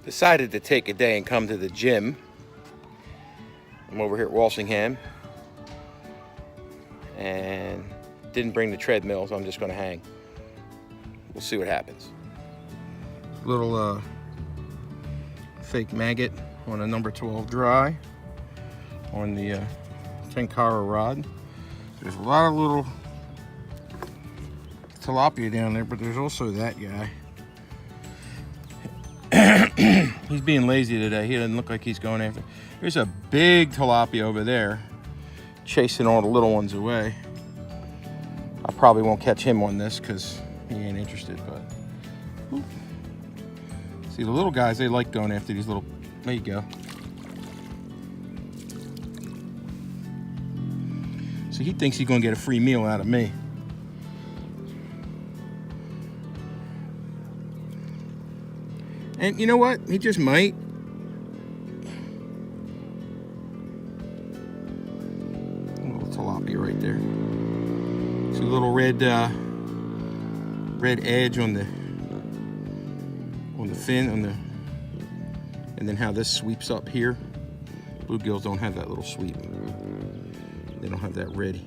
Decided to take a day and come to the gym. I'm over here at Walsingham and didn't bring the treadmill, so I'm just going to hang. We'll see what happens. Little fake maggot on a number 12 dry on the Tenkara rod. There's a lot of little tilapia down there, but there's also that guy. He's being lazy today. He doesn't look like he's going after. There's a big tilapia over there chasing all the little ones away. I probably won't catch him on this because he ain't interested, but whoop. See, the little guys, they like going after these little, there you go. So he thinks he's gonna get a free meal out of me. And you know what? He just might. A little tilapia right there. See a little red edge on the fin, and then how this sweeps up here. Bluegills don't have that little sweep. They don't have that red.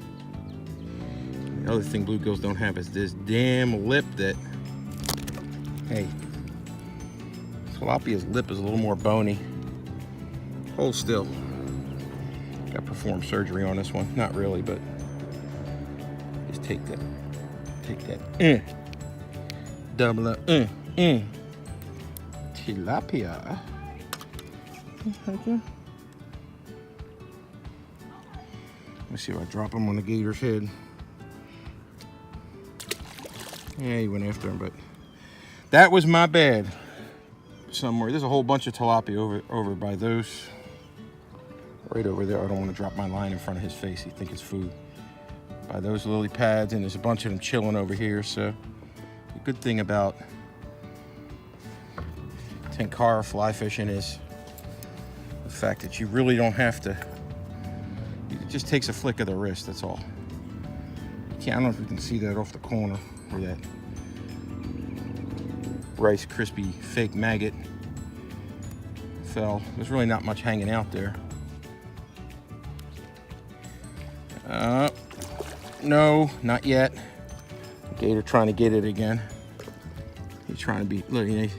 The other thing bluegills don't have is this damn lip that, hey, tilapia's lip is a little more bony. Hold still. Got to perform surgery on this one. Not really, but just take that. Double up. Tilapia. Let me see if I drop him on the gator's head. Yeah, he went after him, but that was my bad. Somewhere there's a whole bunch of tilapia over by those, right over there. I don't want to drop my line in front of his face. He think it's food. By those lily pads, and there's a bunch of them chilling over here. So the good thing about Tenkara fly fishing is the fact that you really don't have to. It just takes a flick of the wrist. That's all. I don't know if you can see that off the corner where that Rice Krispie fake maggot fell. There's really not much hanging out there. No, not yet. Gator trying to get it again. He's trying to be, look, he's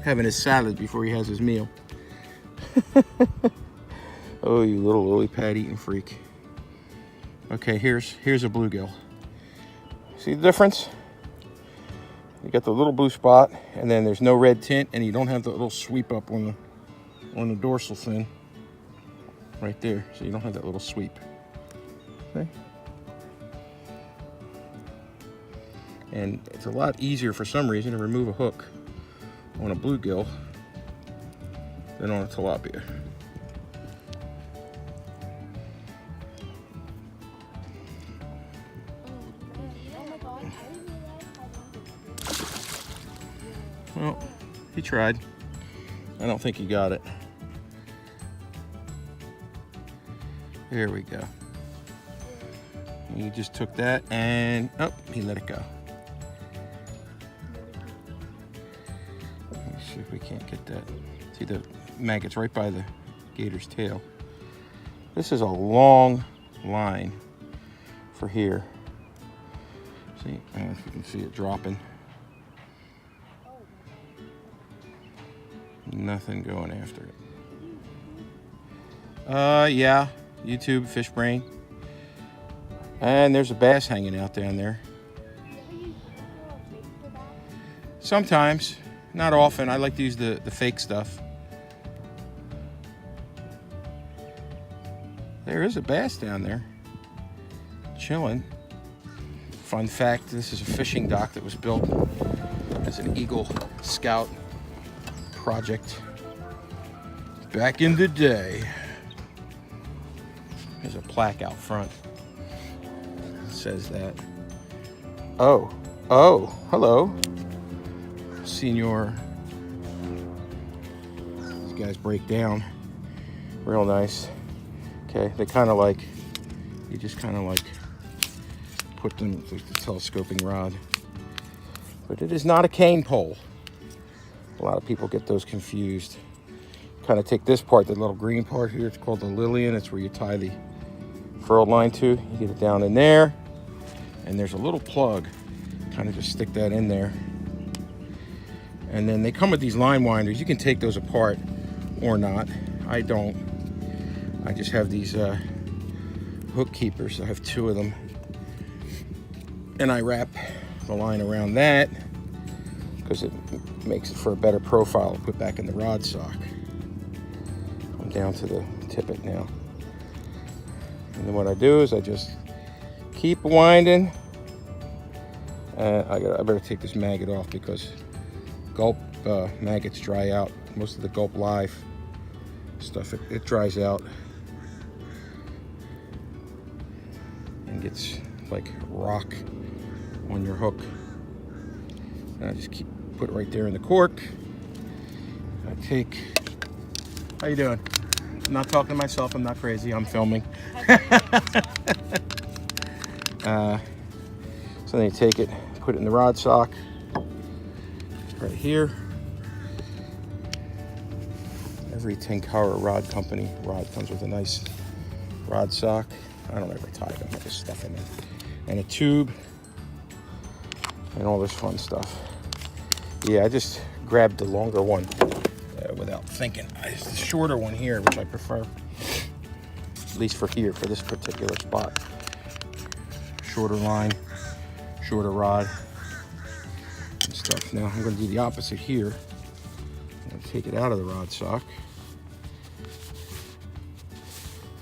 having his salad before he has his meal. Oh, you little lily pad eating freak. Okay, here's a bluegill. See the difference? You got the little blue spot, and then there's no red tint, and you don't have the little sweep up on the dorsal fin right there. So you don't have that little sweep. Okay. And it's a lot easier for some reason to remove a hook on a bluegill than on a tilapia. Well, he tried. I don't think he got it. There we go. He just took that and, oh, he let it go. Let me see if we can't get that. See, the maggot's right by the gator's tail. This is a long line for here. See, I don't know if you can see it dropping. Nothing going after it. Yeah, YouTube fish brain. And there's a bass hanging out down there. Sometimes, not often. I like to use the fake stuff. There is a bass down there, chilling. Fun fact, this is a fishing dock that was built as an Eagle Scout project back in the day. There's a plaque out front that says that. Oh, hello, Senor. These guys break down real nice. Okay, they kind of like, you just kind of like put them with the telescoping rod. But it is not a cane pole. A lot of people get those confused. Kind of take this part, the little green part here, it's called the Lillian. It's where you tie the furled line to. You get it down in there, and there's a little plug. Kind of just stick that in there. And then they come with these line winders. You can take those apart or not. I don't. I just have these hook keepers. I have 2 of them. And I wrap the line around that because it makes it for a better profile to put back in the rod sock. I'm down to the tippet now. And then what I do is I just keep winding. I better take this maggot off because gulp maggots dry out. Most of the gulp live stuff, it dries out and gets like rock on your hook. And I just put it right there in the cork. I take, how you doing? I'm not talking to myself, I'm not crazy, I'm filming. So then you take it, put it in the rod sock right here. Every Tenkara rod company rod comes with a nice rod sock. I don't ever tie them, I just stuff them in. And a tube and all this fun stuff. Yeah, I just grabbed the longer one without thinking. It's the shorter one here, which I prefer, at least for here, for this particular spot. Shorter line, shorter rod and stuff. Now I'm going to do the opposite here. I'm going to take it out of the rod sock.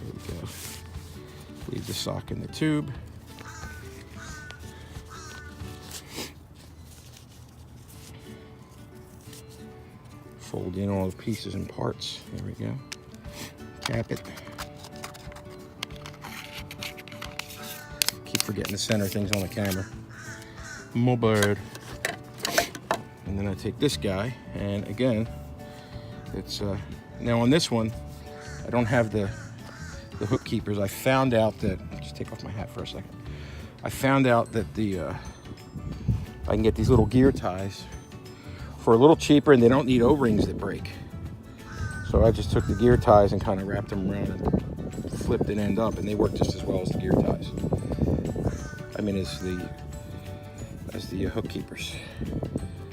There we go. Leave the sock in the tube. Fold in all the pieces and parts. There we go. Cap it. Keep forgetting to center things on the camera. My bird. And then I take this guy, and again, it's now on this one, I don't have the hook keepers. I found out that, just take off my hat for a second. I found out that I can get these little gear ties for a little cheaper, and they don't need O-rings that break. So I just took the gear ties and kind of wrapped them around and flipped an end up, and they work just as well as the gear ties. I mean, as the hook keepers.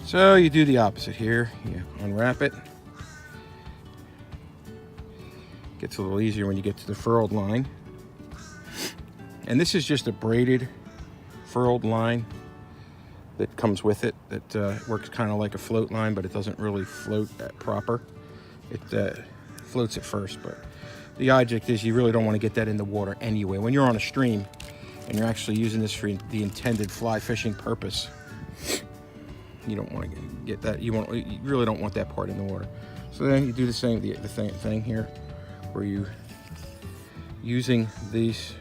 So you do the opposite here. You unwrap it. Gets a little easier when you get to the furled line. And this is just a braided furled line that comes with it, that works kind of like a float line, but it doesn't really float proper. It floats at first, but the object is you really don't want to get that in the water anyway. When you're on a stream and you're actually using this for the intended fly fishing purpose, you don't want to get that. You really don't want that part in the water. So then you do the same thing here, where you using these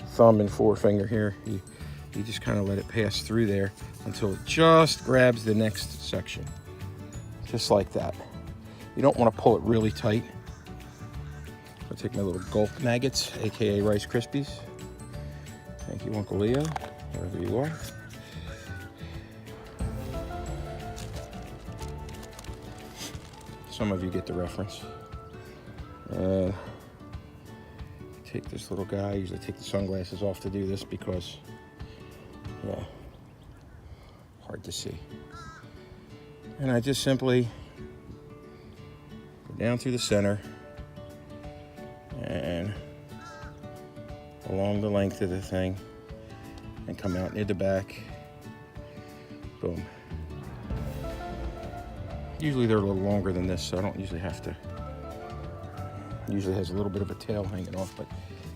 thumb and forefinger here, you just kind of let it pass through there until it just grabs the next section. Just like that. You don't want to pull it really tight. I'll take my little gulp maggots, aka Rice Krispies. Thank you, Uncle Leo, wherever you are. Some of you get the reference. Take this little guy. I usually take the sunglasses off to do this because, yeah, hard to see. And I just simply go down through the center and along the length of the thing and come out near the back. Boom. Usually they're a little longer than this, so I don't usually have to. Usually has a little bit of a tail hanging off, but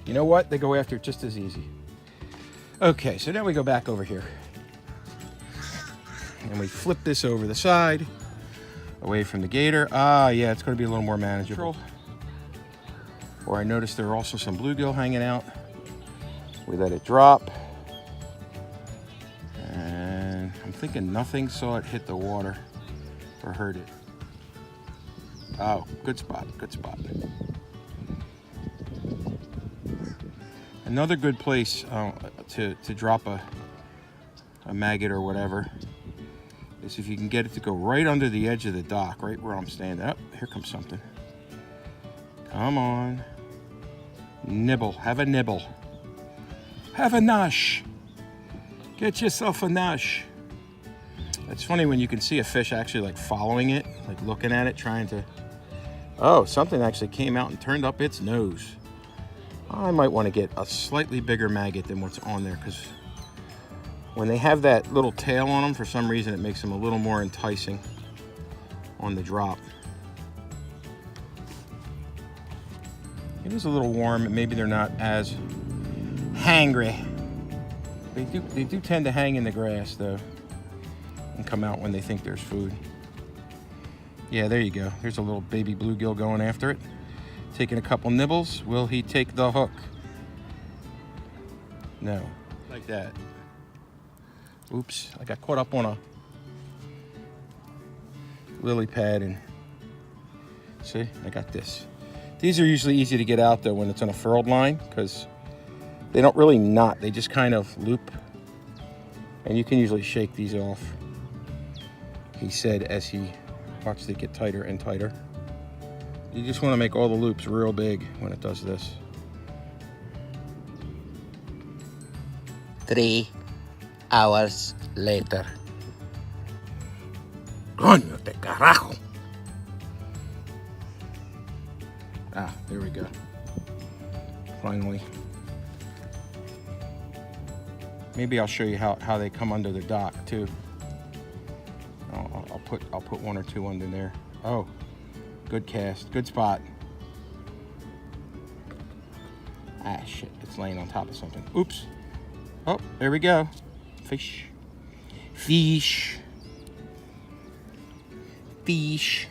you know what? They go after it just as easy. Okay, so now we go back over here. And we flip this over the side, away from the gator. Ah, yeah, it's going to be a little more manageable. Or I noticed there are also some bluegill hanging out. We let it drop. And I'm thinking nothing saw it hit the water or hurt it. Oh, good spot, good spot. Another good place to drop a maggot or whatever is if you can get it to go right under the edge of the dock, right where I'm standing. Oh, here comes something. Come on. Nibble. Have a nibble. Have a nosh. Get yourself a nosh. It's funny when you can see a fish actually like following it, like looking at it, trying to... Oh, something actually came out and turned up its nose. I might want to get a slightly bigger maggot than what's on there, because when they have that little tail on them, for some reason it makes them a little more enticing on the drop. It is a little warm, and maybe they're not as hangry. They do tend to hang in the grass though, and come out when they think there's food. Yeah, there you go. There's a little baby bluegill going after it. Taking a couple nibbles. Will he take the hook? No. Like that. Oops, I got caught up on a lily pad, and see, I got this. These are usually easy to get out though when it's on a furled line, because they don't really knot, they just kind of loop, and you can usually shake these off, he said as he watched it get tighter and tighter. You just want to make all the loops real big when it does this. 3 hours later. Coño de carajo. Ah, there we go. Finally. Maybe I'll show you how they come under the dock too. I'll put 1 or 2 under there. Oh, good cast, good spot. Ah, shit, it's laying on top of something. Oops. Oh, there we go. Fish. Fish. Fish.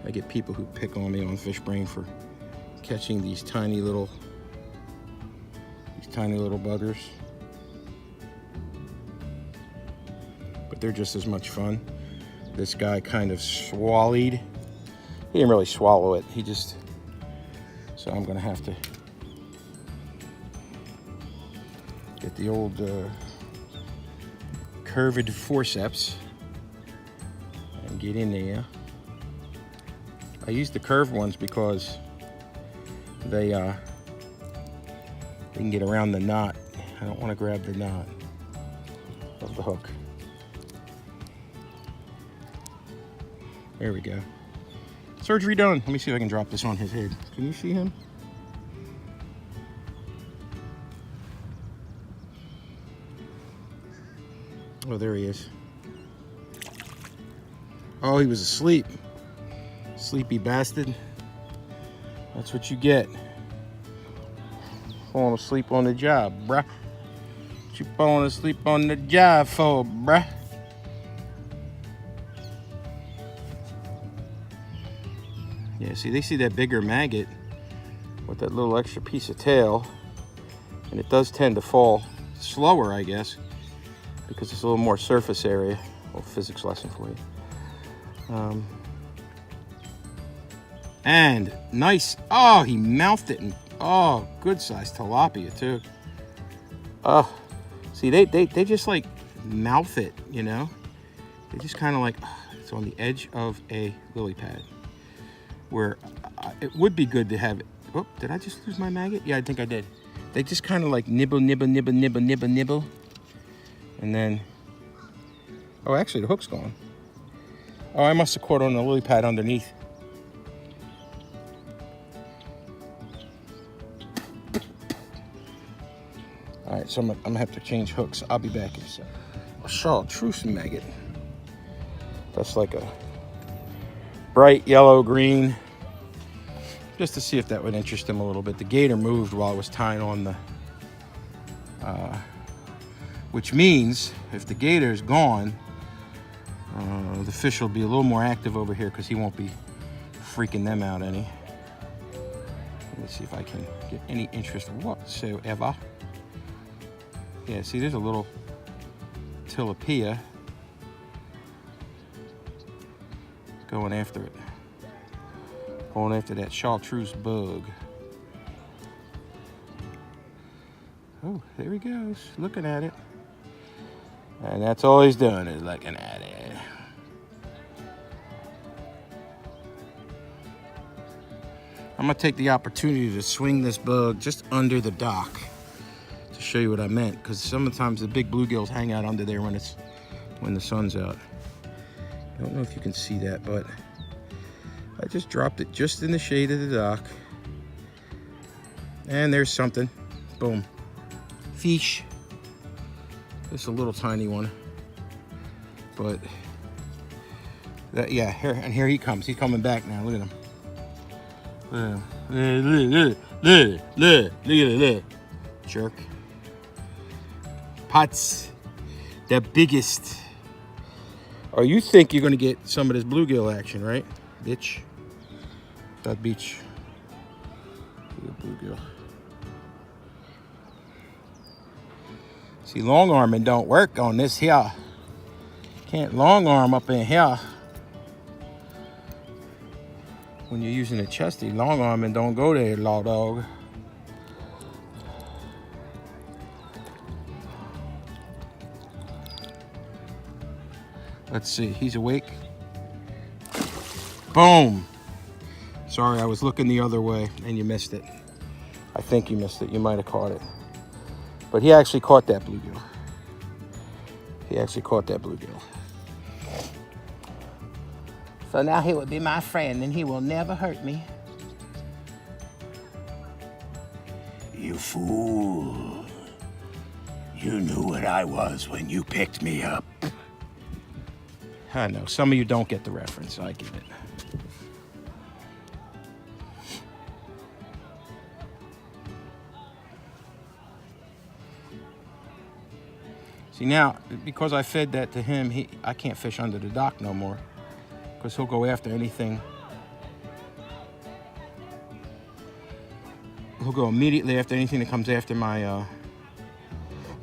I get people who pick on me on Fish Brain for catching these tiny little buggers. But they're just as much fun. This guy kind of swallowed. He didn't really swallow it. He just... So I'm gonna have to get the old curved forceps and get in there. I use the curved ones because they can get around the knot. I don't want to grab the knot of the hook. There we go. Surgery done. Let me see if I can drop this on his head. Can you see him? Oh, there he is. Oh, he was asleep. Sleepy bastard. That's what you get. Falling asleep on the job, bruh. What you falling asleep on the job for, bruh? Yeah, see, they see that bigger maggot with that little extra piece of tail, and it does tend to fall slower, I guess, because it's a little more surface area. A little physics lesson for you. And nice. Oh, he mouthed it, and oh, good size tilapia too. Oh, see, they just like mouth it, you know. They just kind of like, it's on the edge of a lily pad, where it would be good to have it. Oh, did I just lose my maggot? Yeah, I think I did. They just kind of like nibble, nibble, nibble, nibble, nibble, nibble, and then, oh, actually the hook's gone. Oh, I must have caught on the lily pad underneath. All right, so I'm gonna have to change hooks. I'll be back in a second. A chartreuse maggot. That's like a bright yellow green. Just to see if that would interest him a little bit. The gator moved while I was tying on the, which means if the gator is gone, the fish will be a little more active over here because he won't be freaking them out any. Let me see if I can get any interest whatsoever. Yeah, see, there's a little tilapia going after it. Going after that chartreuse bug. Oh, there he goes, looking at it. And that's all he's doing is looking at it. I'm gonna take the opportunity to swing this bug just under the dock to show you what I meant, because sometimes the big bluegills hang out under there when the sun's out. I don't know if you can see that, but I just dropped it just in the shade of the dock. And there's something. Boom. Fish. Just a little tiny one. But yeah, here he comes. He's coming back now. Look at him. Look. Jerk. Pots. The biggest. Oh, you think you're gonna get some of this bluegill action, right? Bitch. That beach. Bluegill. See, long arming don't work on this here. Can't long arm up in here. When you're using a chesty, long arming don't go there, law dog. Let's see, he's awake. Boom. Sorry, I was looking the other way and you missed it. I think you missed it. You might have caught it. But he actually caught that bluegill. So now he will be my friend and he will never hurt me. You fool. You knew what I was when you picked me up. I know, some of you don't get the reference. I get it. See, now, because I fed that to him, I can't fish under the dock no more. Because he'll go after anything. He'll go immediately after anything that comes after my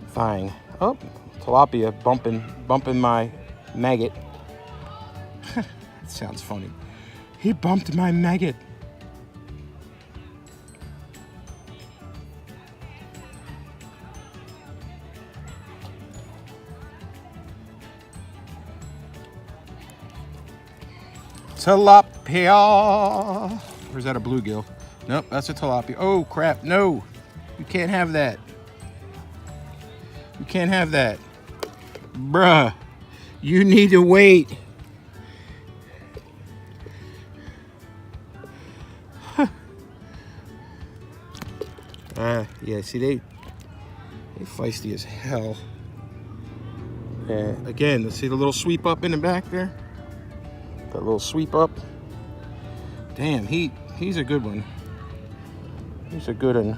thing. Oh, tilapia bumping my maggot. That sounds funny. He bumped my maggot. Tilapia. Or is that a bluegill? Nope, that's a tilapia. Oh, crap. No. You can't have that. You can't have that. Bruh. You need to wait. Yeah, see, they feisty as hell. And again, see the little sweep up in the back there? That little sweep up. Damn, he's a good one. He's a good one.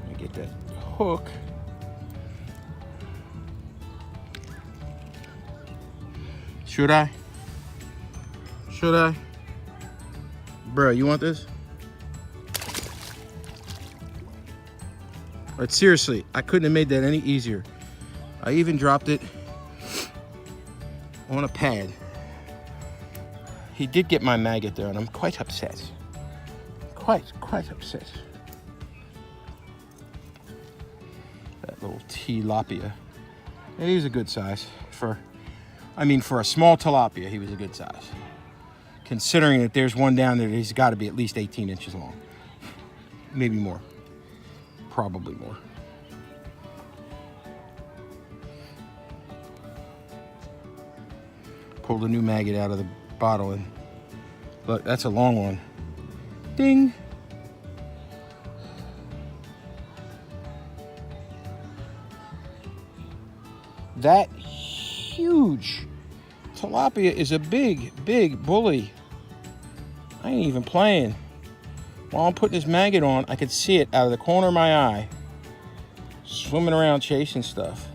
Let me get that hook. Should I? Bruh, you want this? But seriously, I couldn't have made that any easier. I even dropped it on a pad. He did get my maggot there, and I'm quite upset. Quite upset. That little tilapia. And he was a good size. For a small tilapia, he was a good size. Considering that there's one down there, he's got to be at least 18 inches long. Maybe more. Probably more. Pulled a new maggot out of the bottle, and look, that's a long one. Ding. That huge tilapia is a big bully. I ain't even playing. While I'm putting this maggot on, I could see it out of the corner of my eye, swimming around chasing stuff.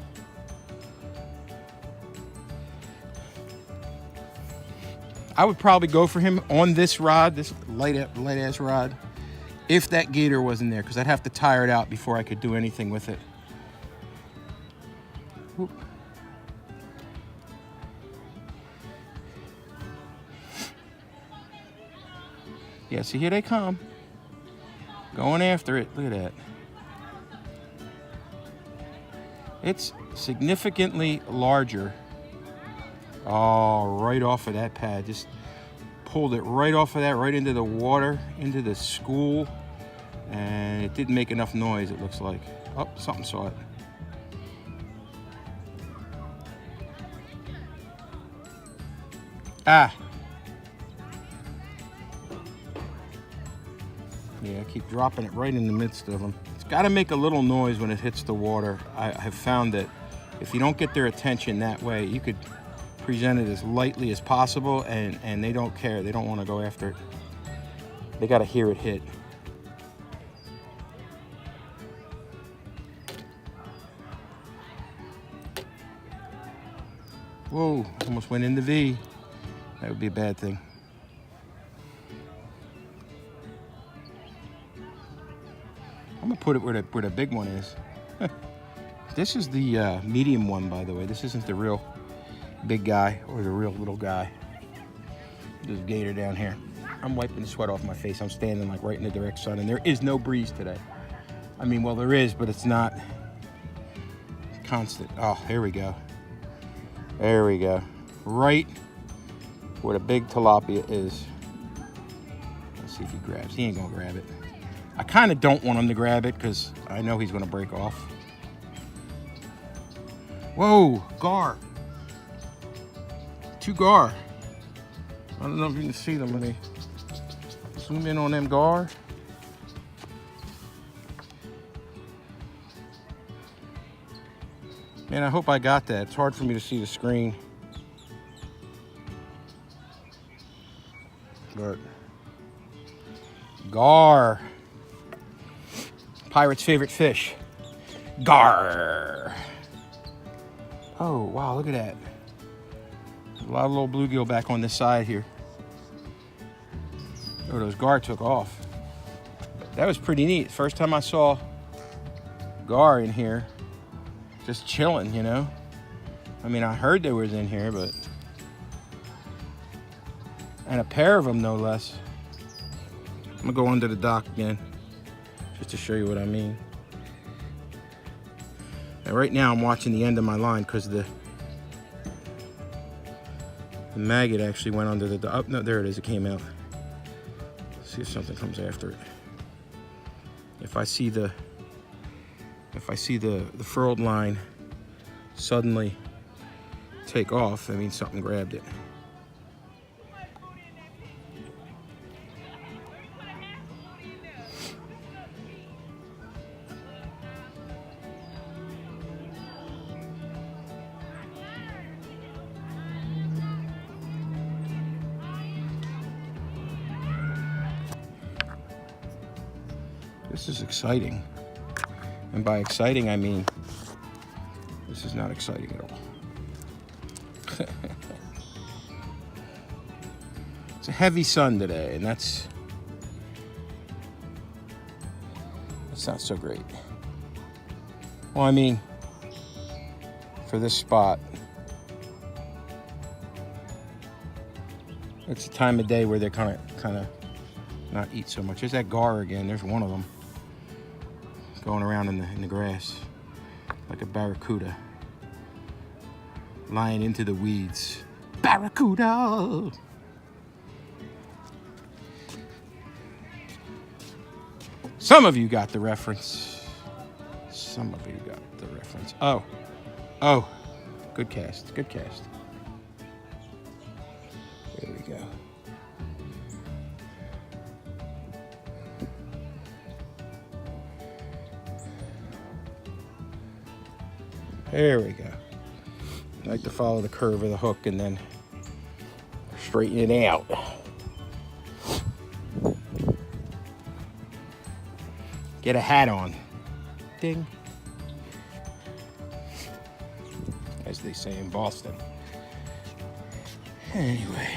I would probably go for him on this rod, this light ass rod, if that gator wasn't there, because I'd have to tire it out before I could do anything with it. Whoop. Yeah, see, here they come. Going after it. Look at that. It's significantly larger. Oh, right off of that pad. Just pulled it right off of that, right into the water, into the school. And it didn't make enough noise, it looks like. Oh, something saw it. Ah. Yeah, I keep dropping it right in the midst of them. It's got to make a little noise when it hits the water. I have found that if you don't get their attention that way, you could present it as lightly as possible, and they don't care. They don't want to go after it. They got to hear it hit. Whoa, almost went in the V. That would be a bad thing. I'm gonna put it where the big one is. This is the medium one, by the way. This isn't the real big guy or the real little guy. There's a gator down here. I'm wiping the sweat off my face. I'm standing like right in the direct sun, and there is no breeze today. I mean, well, there is, but it's not constant. Oh, here we go. There we go. Right where the big tilapia is. Let's see if he grabs. He ain't gonna grab it. I kind of don't want him to grab it because I know he's gonna break off. Whoa, gar. 2 gar. I don't know if you can see them. Let me zoom in on them gar. Man, I hope I got that. It's hard for me to see the screen. But gar. Pirate's favorite fish. Gar. Oh, wow, look at that. A lot of little bluegill back on this side here. Oh, those gar took off. That was pretty neat. First time I saw gar in here. Just chilling, you know. I mean, I heard they was in here, but... And a pair of them, no less. I'm gonna go under the dock again, just to show you what I mean. And right now, I'm watching the end of my line because the maggot actually went under the dock. Oh, no, there it is. It came out. Let's see if something comes after it. If I see the furled line suddenly take off, that means something grabbed it. This is exciting. And by exciting, I mean, this is not exciting at all. It's a heavy sun today, and that's not so great. Well, I mean, for this spot, it's a time of day where they kind of not eat so much. There's that gar again. There's one of them going around in the grass like a barracuda, lying into the weeds. Barracuda! Some of you got the reference. Some of you got the reference. Oh, good cast, good cast. There we go. There we go. I like to follow the curve of the hook and then straighten it out. Get a hat on. Ding. As they say in Boston. Anyway.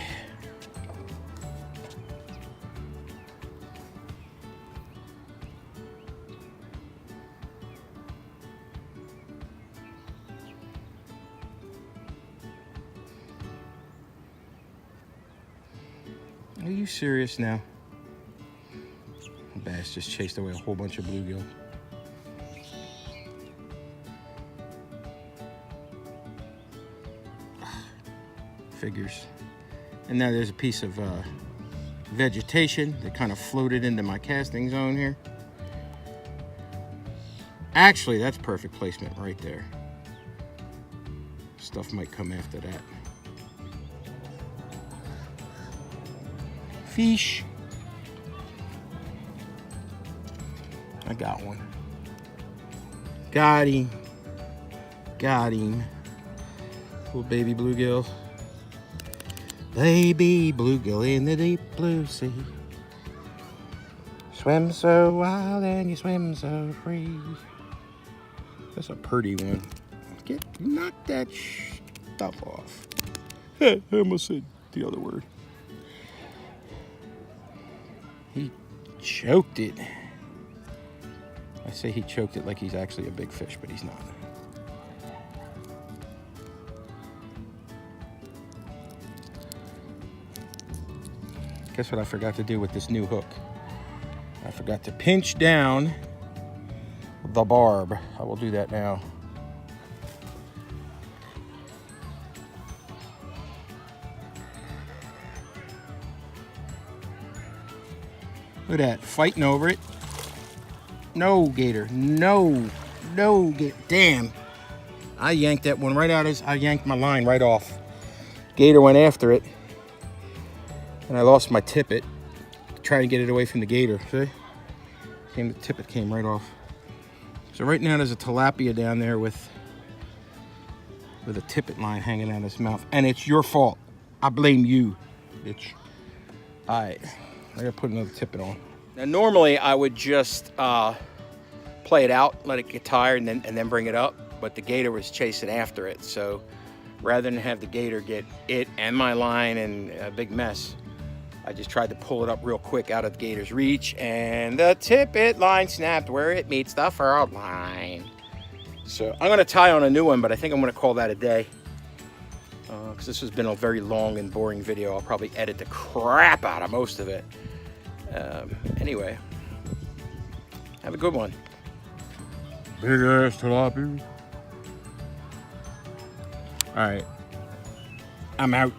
Are you serious now? Bad blast. Just chased away a whole bunch of bluegill. Figures. And now there's a piece of vegetation that kind of floated into my casting zone here. Actually, that's perfect placement right there. Stuff might come after that. Fish. I got one. Got him. Got him. Little baby bluegill. Baby bluegill in the deep blue sea. Swim so wild and you swim so free. That's a pretty one. Knock that stuff off. I almost said the other word. He choked it. I say he choked it like he's actually a big fish, but he's not. Guess what I forgot to do with this new hook? I forgot to pinch down the barb. I will do that now. Look at that, fighting over it. No, gator, no gator. Damn, I yanked that one right out of I yanked my line right off. Gator went after it, and I lost my tippet trying to get it away from the gator. See? The tippet came right off. So right now there's a tilapia down there with a tippet line hanging out of his mouth, and it's your fault. I blame you, bitch. All right. I gotta put another tippet on. Now normally I would just play it out, let it get tired, and then bring it up. But the gator was chasing after it, so rather than have the gator get it and my line in a big mess, I just tried to pull it up real quick out of the gator's reach, and the tippet line snapped where it meets the furled line. So I'm gonna tie on a new one, but I think I'm gonna call that a day. Because this has been a very long and boring video. I'll probably edit the crap out of most of it. Anyway, have a good one. Big ass tilapia. All right, I'm out.